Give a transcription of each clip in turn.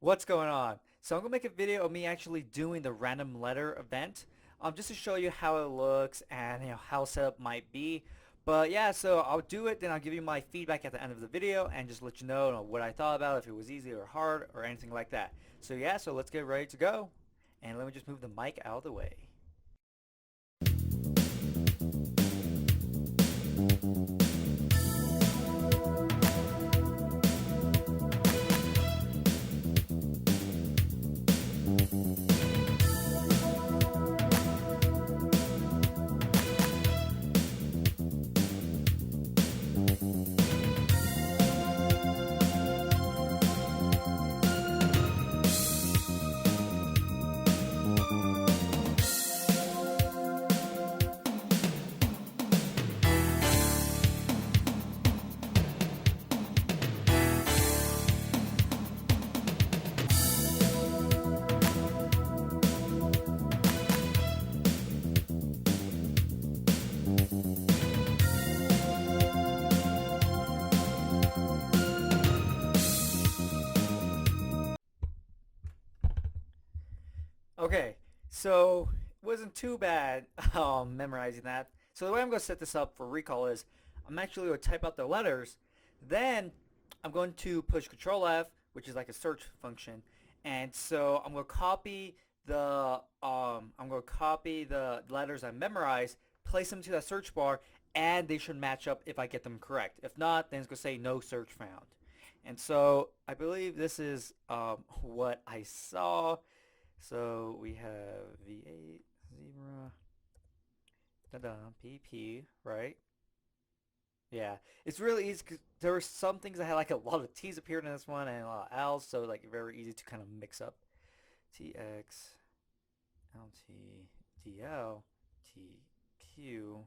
What's going on? So I'm gonna make a video of me actually doing the random letter event, just to show you how it looks and how setup might be. But yeah, so I'll do it, then I'll give you my feedback at the end of the video and just let you know, what I thought about it, if it was easy or hard or anything like that. So yeah, so let's get ready to go. And let me just move the mic out of the way. Okay, so it wasn't too bad memorizing that. So the way I'm going to set this up for recall is I'm actually going to type out the letters, then I'm going to push Control F, which is like a search function, and so I'm going to copy the letters I memorized, place them to that search bar, and they should match up if I get them correct. If not, then it's going to say no search found. And so I believe this is what I saw. So we have V8, zebra, da-da, PP, right? Yeah, it's really easy 'cause there were some things that had like a lot of T's appeared in this one and a lot of L's, so like very easy to kind of mix up. TX, LT, DL, TQ.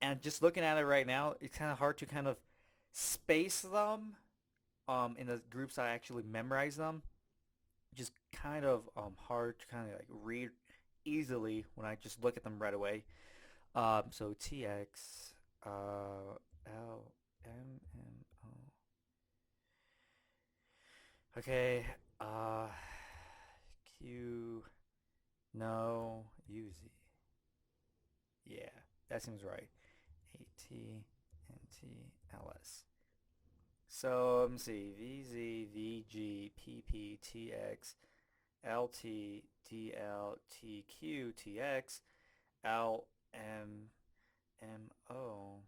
And just looking at it right now, it's kind of hard to kind of space them in the groups I actually memorize them. Just kind of hard to kind of like read easily when I just look at them right away. So TX, L, M, M, O. Okay, Q, no, UZ. Yeah, that seems right. AT, NT, LS. So let me see. VZ, VG, PP, TX, LT, DL, TQ, TX, L, M, M-O,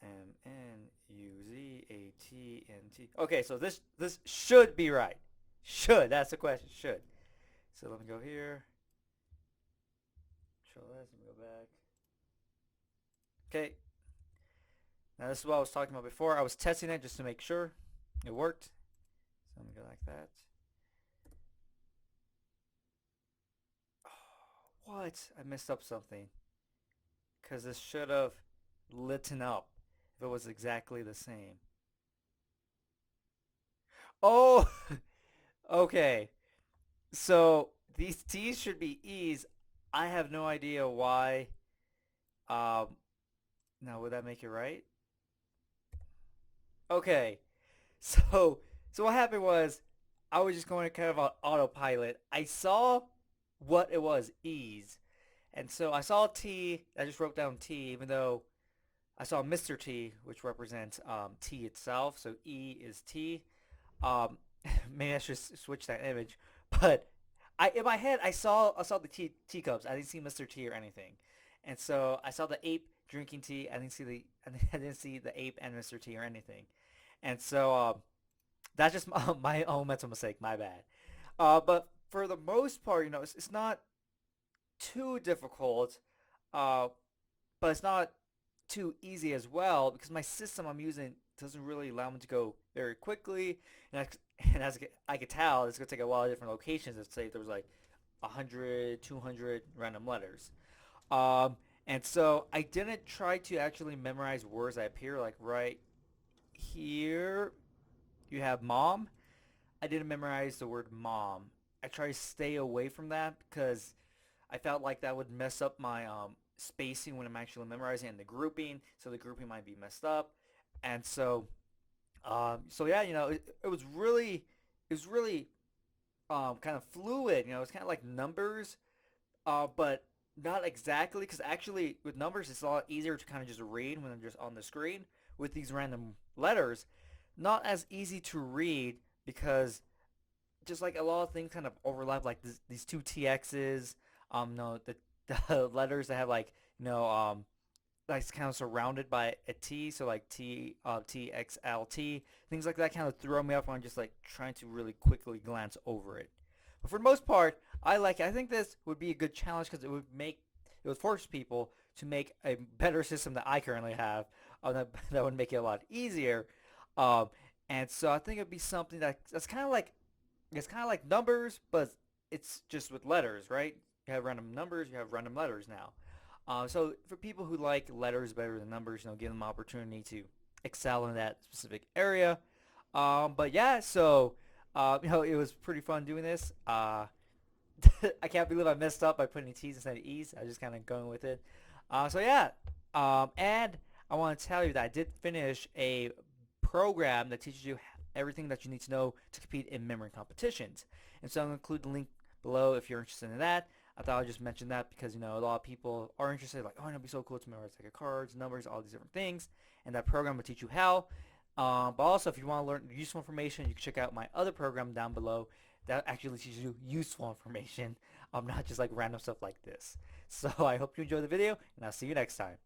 M-N, U-Z, A-T, N-T. Okay, so this should be right. Should. That's the question. Should. So let me go here. Control S. Let me go back. Okay. Now this is what I was talking about before. I was testing it just to make sure it worked. So let me go like that. Oh, what? I messed up something. Because this should have lit up if it was exactly the same. Oh, okay. So these T's should be E's. I have no idea why. Um, Now would that make it right? Okay. So so what happened was I was just going kind of on autopilot. I saw what it was, E's. And so I saw T, I just wrote down T, even though I saw Mr. T, which represents T itself. So E is T. Um, Maybe I should switch that image. But I in my head I saw the teacups. I didn't see Mr. T or anything, and so I saw the ape drinking tea. I didn't see the ape and Mr. T or anything, and so that's just my own mental mistake. My bad. But for the most part, it's not too difficult, uh, but it's not too easy as well because my system I'm using doesn't really allow me to go very quickly. And as I could tell, it's going to take a lot of different locations. Let's say there was like 100, 200 random letters. Um, and so I didn't try to actually memorize words that appear like right here. You have mom. I didn't memorize the word mom. I try to stay away from that because I felt like that would mess up my spacing when I'm actually memorizing and the grouping, so the grouping might be messed up. And so, so yeah, it was it was really kind of fluid. You know, it's kind of like numbers, but not exactly, because actually with numbers it's a lot easier to kind of just read when they're just on the screen. With these random letters, not as easy to read because just like a lot of things kind of overlap, like these two TXs, no, the letters that have like, like it's kind of surrounded by a T, so like TXLT, things like that kind of throw me off when I'm just like trying to really quickly glance over it. But for the most part, I like it. I think this would be a good challenge because it would force people to make a better system that I currently have. That would make it a lot easier. Um, and so I think it'd be something that's kind of like it's kind of like numbers, but it's just with letters, right? You have random numbers, you have random letters now. So for people who like letters better than numbers, give them an opportunity to excel in that specific area. But yeah, so it was pretty fun doing this. I can't believe I messed up by putting T's instead of E's. I was just kind of going with it. So yeah, and I want to tell you that I did finish a program that teaches you everything that you need to know to compete in memory competitions. And so I'm going to include the link below if you're interested in that. I thought I'd just mention that because, a lot of people are interested, like, oh, it'd be so cool to memorize like cards, numbers, all these different things. And that program will teach you how. But also, if you want to learn useful information, you can check out my other program down below that actually teaches you useful information, not just like random stuff like this. So I hope you enjoy the video, and I'll see you next time.